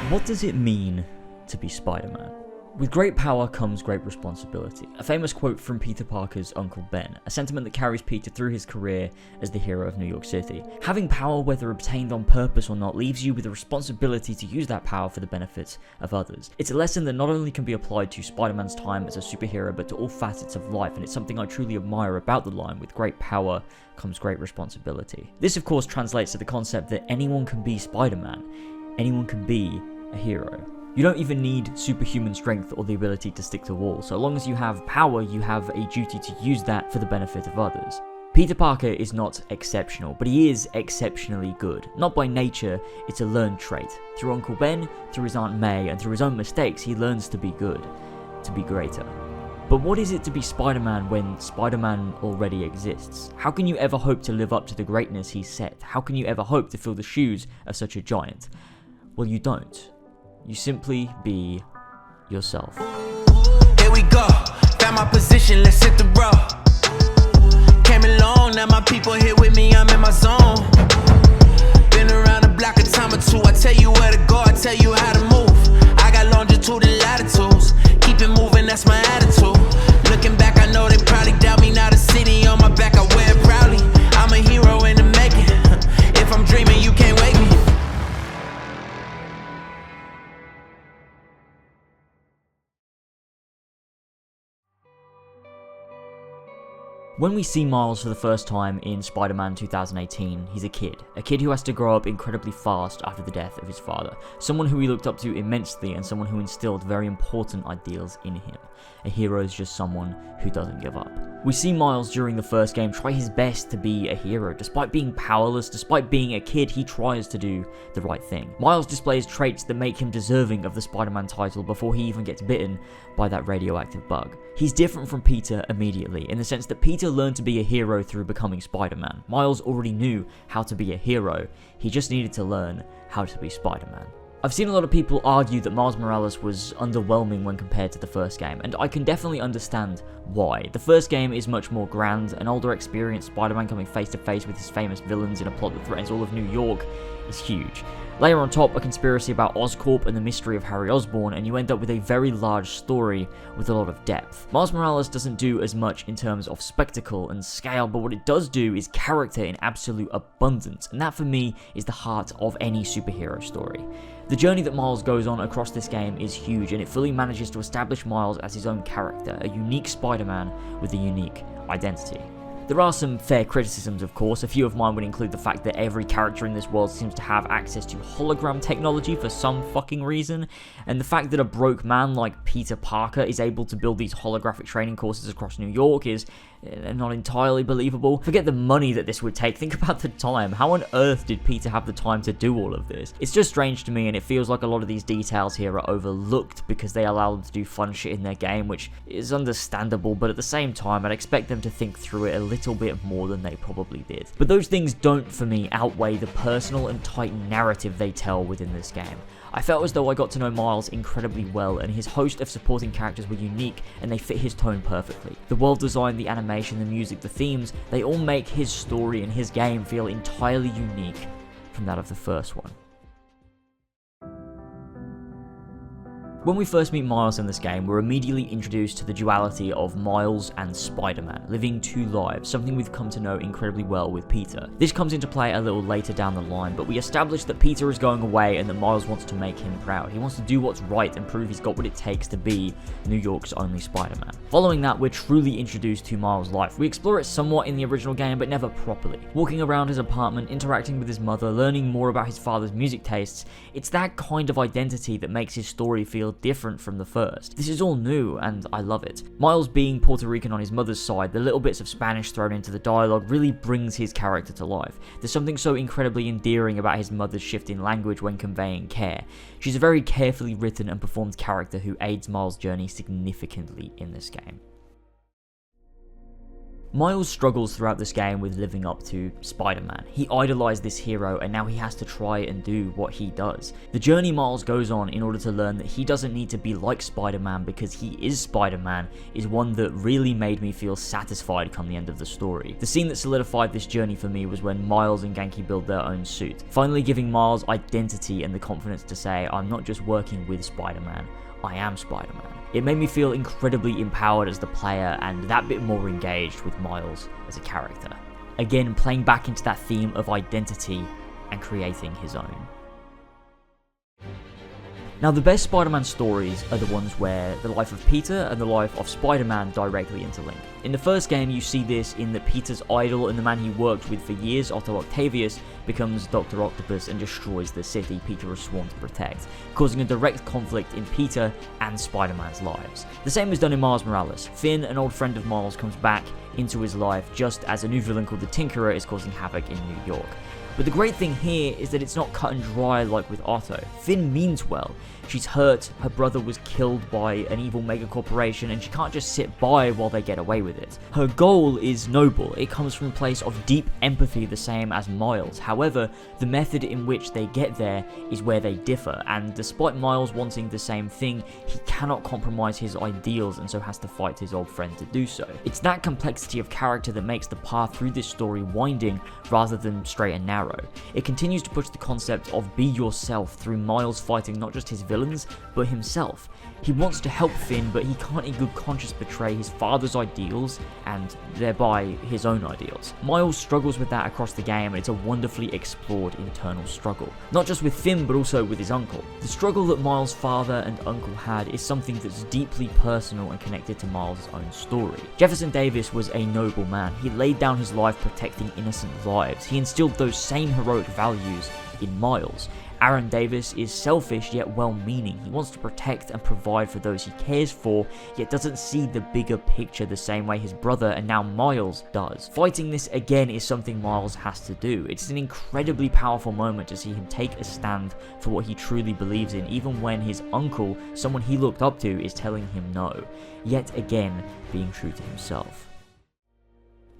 What does it mean to be Spider-Man? With great power comes great responsibility. A famous quote from Peter Parker's Uncle Ben, a sentiment that carries Peter through his career as the hero of New York City. Having power, whether obtained on purpose or not, leaves you with the responsibility to use that power for the benefit of others. It's a lesson that not only can be applied to Spider-Man's time as a superhero, but to all facets of life, and it's something I truly admire about the line, with great power comes great responsibility. This of course translates to the concept that anyone can be Spider-Man. Anyone can be a hero. You don't even need superhuman strength or the ability to stick to walls. So long as you have power, you have a duty to use that for the benefit of others. Peter Parker is not exceptional, but he is exceptionally good. Not by nature, it's a learned trait. Through Uncle Ben, through his Aunt May, and through his own mistakes, he learns to be good, to be greater. But what is it to be Spider-Man when Spider-Man already exists? How can you ever hope to live up to the greatness he set? How can you ever hope to fill the shoes of such a giant? Well, you don't. You simply be yourself. Here we go, found my position, let's hit the road. Came along, now my people here with me, I'm in my zone. Been around the block a time or two, I tell you where to go, I tell you how to move. I got longitude and latitudes, keep it moving, that's my attitude. Looking back, I know they probably doubt me, now the city on my back, I wear it proudly. I'm a hero in the making, if I'm dreaming, you can't wake me. When we see Miles for the first time in Spider-Man 2018, he's a kid who has to grow up incredibly fast after the death of his father, someone who he looked up to immensely and someone who instilled very important ideals in him. A hero is just someone who doesn't give up. We see Miles during the first game try his best to be a hero. Despite being powerless, despite being a kid, he tries to do the right thing. Miles displays traits that make him deserving of the Spider-Man title before he even gets bitten by that radioactive bug. He's different from Peter immediately, in the sense that Peter learned to be a hero through becoming Spider-Man. Miles already knew how to be a hero, he just needed to learn how to be Spider-Man. I've seen a lot of people argue that Miles Morales was underwhelming when compared to the first game, and I can definitely understand why. The first game is much more grand. An older, experienced Spider-Man coming face to face with his famous villains in a plot that threatens all of New York is huge. Layer on top, a conspiracy about Oscorp and the mystery of Harry Osborn, and you end up with a very large story with a lot of depth. Miles Morales doesn't do as much in terms of spectacle and scale, but what it does do is character in absolute abundance, and that for me is the heart of any superhero story. The journey that Miles goes on across this game is huge, and it fully manages to establish Miles as his own character, a unique Spider-Man with a unique identity. There are some fair criticisms, of course. A few of mine would include the fact that every character in this world seems to have access to hologram technology for some fucking reason, and the fact that a broke man like Peter Parker is able to build these holographic training courses across New York is not entirely believable. Forget the money that this would take, think about the time. How on earth did Peter have the time to do all of this? It's just strange to me, and it feels like a lot of these details here are overlooked because they allow them to do fun shit in their game, which is understandable, but at the same time I'd expect them to think through it a little bit more than they probably did. But those things don't, for me, outweigh the personal and tight narrative they tell within this game. I felt as though I got to know Miles incredibly well, and his host of supporting characters were unique and they fit his tone perfectly. The world design, the animation, the music, the themes, they all make his story and his game feel entirely unique from that of the first one. When we first meet Miles in this game, we're immediately introduced to the duality of Miles and Spider-Man, living two lives, something we've come to know incredibly well with Peter. This comes into play a little later down the line, but we establish that Peter is going away and that Miles wants to make him proud. He wants to do what's right and prove he's got what it takes to be New York's only Spider-Man. Following that, we're truly introduced to Miles' life. We explore it somewhat in the original game, but never properly. Walking around his apartment, interacting with his mother, learning more about his father's music tastes, it's that kind of identity that makes his story feel different from the first. This is all new, and I love it. Miles being Puerto Rican on his mother's side, the little bits of Spanish thrown into the dialogue really brings his character to life. There's something so incredibly endearing about his mother's shift in language when conveying care. She's a very carefully written and performed character who aids Miles' journey significantly in this game. Miles struggles throughout this game with living up to Spider-Man. He idolized this hero and now he has to try and do what he does. The journey Miles goes on in order to learn that he doesn't need to be like Spider-Man because he is Spider-Man is one that really made me feel satisfied come the end of the story. The scene that solidified this journey for me was when Miles and Genki build their own suit, finally giving Miles identity and the confidence to say, I'm not just working with Spider-Man, I am Spider-Man. It made me feel incredibly empowered as the player and that bit more engaged with Miles as a character. Again, playing back into that theme of identity and creating his own. Now, the best Spider-Man stories are the ones where the life of Peter and the life of Spider-Man directly interlink. In the first game, you see this in that Peter's idol and the man he worked with for years, Otto Octavius, becomes Dr. Octopus and destroys the city Peter was sworn to protect, causing a direct conflict in Peter and Spider-Man's lives. The same is done in Miles Morales. Finn, an old friend of Miles, comes back into his life just as a new villain called the Tinkerer is causing havoc in New York. But the great thing here is that it's not cut and dry like with Otto. Finn means well. She's hurt, her brother was killed by an evil megacorporation, and she can't just sit by while they get away with it. Her goal is noble. It comes from a place of deep empathy, the same as Miles. However, the method in which they get there is where they differ, and despite Miles wanting the same thing, he cannot compromise his ideals and so has to fight his old friend to do so. It's that complexity of character that makes the path through this story winding rather than straight and narrow. It continues to push the concept of be yourself through Miles fighting not just his villains, but himself. He wants to help Finn, but he can't in good conscience betray his father's ideals and thereby his own ideals. Miles struggles with that across the game, and it's a wonderfully explored internal struggle. Not just with Finn, but also with his uncle. The struggle that Miles' father and uncle had is something that's deeply personal and connected to Miles' own story. Jefferson Davis was a noble man. He laid down his life protecting innocent lives. He instilled those same heroic values in Miles. Aaron Davis is selfish yet well-meaning. He wants to protect and provide for those he cares for, yet doesn't see the bigger picture the same way his brother and now Miles does. Fighting this again is something Miles has to do. It's an incredibly powerful moment to see him take a stand for what he truly believes in, even when his uncle, someone he looked up to, is telling him no. Yet again, being true to himself.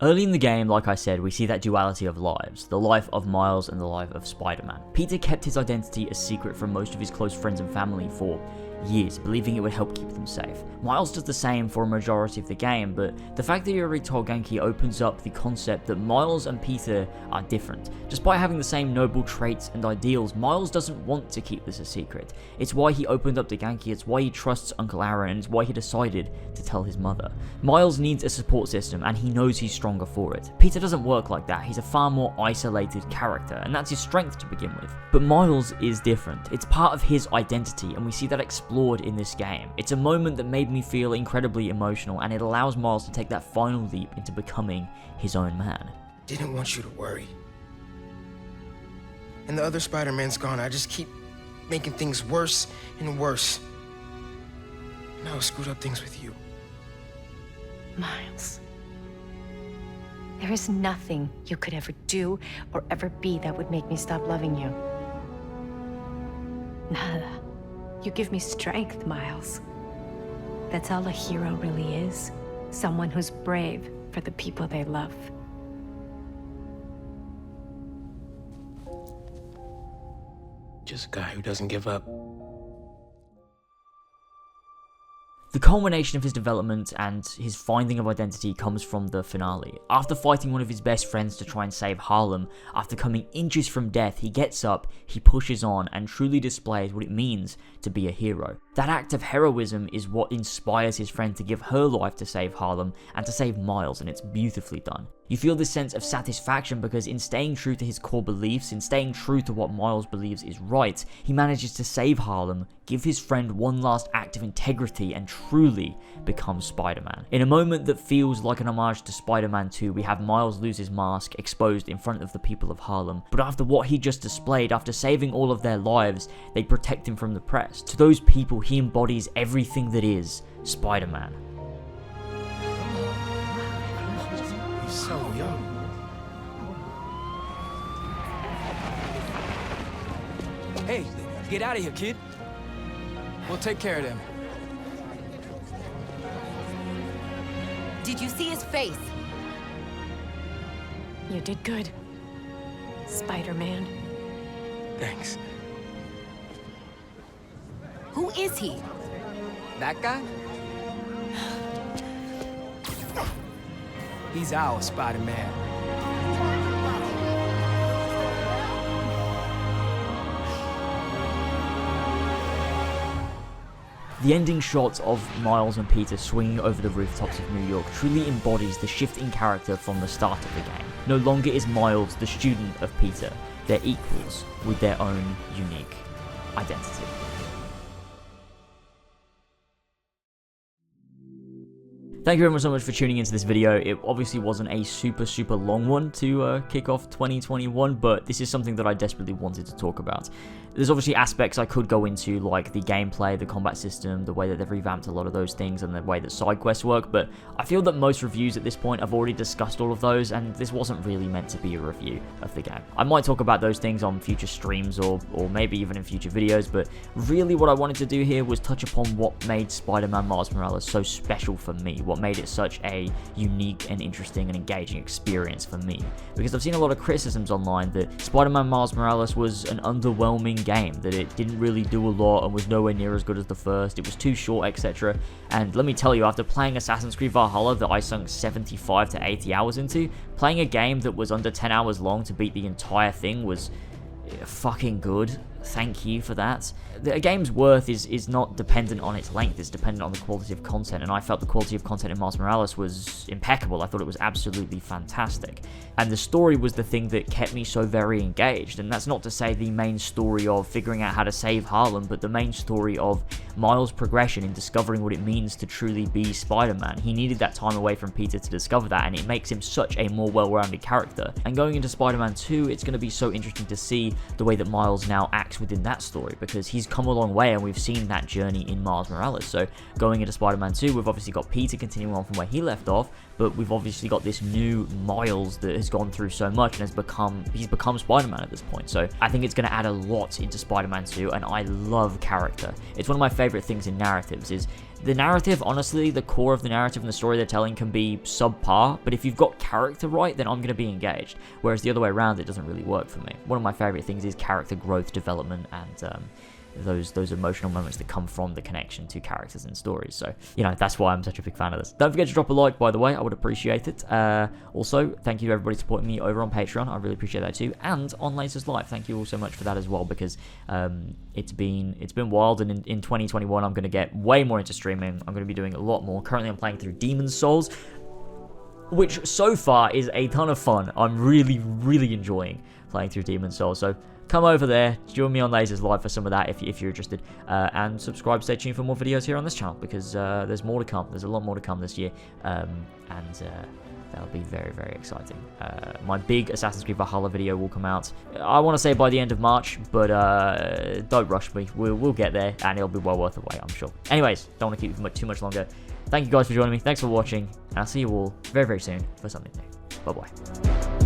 Early in the game, like I said, we see that duality of lives, the life of Miles and the life of Spider-Man. Peter kept his identity a secret from most of his close friends and family for years, believing it would help keep them safe. Miles does the same for a majority of the game, but the fact that Yuri told Genki opens up the concept that Miles and Peter are different. Despite having the same noble traits and ideals, Miles doesn't want to keep this a secret. It's why he opened up to Genki, it's why he trusts Uncle Aaron, and it's why he decided to tell his mother. Miles needs a support system, and he knows he's stronger for it. Peter doesn't work like that. He's a far more isolated character, and that's his strength to begin with. But Miles is different. It's part of his identity, and we see that explored in this game. It's a moment that made me feel incredibly emotional, and it allows Miles to take that final leap into becoming his own man. Didn't want you to worry. And the other Spider-Man's gone. I just keep making things worse and worse. Now I screwed up things with you. Miles, there is nothing you could ever do or ever be that would make me stop loving you. Nada. You give me strength, Miles. That's all a hero really is. Someone who's brave for the people they love. Just a guy who doesn't give up. The culmination of his development and his finding of identity comes from the finale. After fighting one of his best friends to try and save Harlem, after coming inches from death, he gets up, he pushes on, and truly displays what it means to be a hero. That act of heroism is what inspires his friend to give her life to save Harlem and to save Miles, and it's beautifully done. You feel this sense of satisfaction because in staying true to his core beliefs, in staying true to what Miles believes is right, he manages to save Harlem, give his friend one last act of integrity, and truly become Spider-Man. In a moment that feels like an homage to Spider-Man 2, we have Miles lose his mask, exposed in front of the people of Harlem. But after what he just displayed, after saving all of their lives, they protect him from the press. To those people, he embodies everything that is Spider-Man. He's so young. Hey, get out of here, kid. We'll take care of them. Did you see his face? You did good, Spider-Man. Thanks. Who is he? That guy? He's our Spider-Man. The ending shot of Miles and Peter swinging over the rooftops of New York truly embodies the shift in character from the start of the game. No longer is Miles the student of Peter, they're equals with their own unique identity. Thank you very much so much for tuning into this video. It obviously wasn't a super long one to kick off 2021, but this is something that I desperately wanted to talk about. There's obviously aspects I could go into, like the gameplay, the combat system, the way that they've revamped a lot of those things, and the way that side quests work, but I feel that most reviews at this point have already discussed all of those, and this wasn't really meant to be a review of the game. I might talk about those things on future streams or maybe even in future videos, but really what I wanted to do here was touch upon what made Spider-Man Miles Morales so special for me, what made it such a unique and interesting and engaging experience for me. Because I've seen a lot of criticisms online that Spider-Man Miles Morales was an underwhelming game, that it didn't really do a lot and was nowhere near as good as the first, it was too short, etc. And let me tell you, after playing Assassin's Creed Valhalla that I sunk 75 to 80 hours into, playing a game that was under 10 hours long to beat the entire thing was fucking good. Thank you for that. A game's worth is not dependent on its length, it's dependent on the quality of content, and I felt the quality of content in Miles Morales was impeccable. I thought it was absolutely fantastic. And the story was the thing that kept me so very engaged, and that's not to say the main story of figuring out how to save Harlem, but the main story of Miles' progression in discovering what it means to truly be Spider-Man. He needed that time away from Peter to discover that, and it makes him such a more well-rounded character. And going into Spider-Man 2, it's going to be so interesting to see the way that Miles now acts within that story, because he's come a long way and we've seen that journey in Miles Morales. So going into Spider-Man 2, we've obviously got Peter continuing on from where he left off, but we've obviously got this new Miles that has gone through so much and he's become Spider-Man at this point. So I think it's going to add a lot into Spider-Man 2, and I love character. It's one of my favorite things in narratives is the narrative. Honestly, the core of the narrative and the story they're telling can be subpar, but if you've got character right, then I'm going to be engaged. Whereas the other way around, it doesn't really work for me. One of my favorite things is character growth, development, and those emotional moments that come from the connection to characters and stories. So, you know, that's why I'm such a big fan of this. Don't forget to drop a like, by the way. I would appreciate it. Also, thank you to everybody supporting me over on Patreon. I really appreciate that too. And on Lasers Live, thank you all so much for that as well, because it's been wild, and in 2021 I'm going to get way more into streaming. I'm going to be doing a lot more. Currently I'm playing through Demon's Souls, which so far is a ton of fun. I'm really enjoying playing through Demon's Souls. So come over there, join me on Lasers Live for some of that if you're interested, and subscribe, stay tuned for more videos here on this channel, because there's more to come. There's a lot more to come this year, and that'll be very exciting. My big Assassin's Creed Valhalla video will come out, I want to say by the end of March, but don't rush me. We'll get there, and it'll be well worth the wait, I'm sure. Anyways, don't want to keep you too much longer. Thank you guys for joining me. Thanks for watching, and I'll see you all very soon for something new. Bye-bye.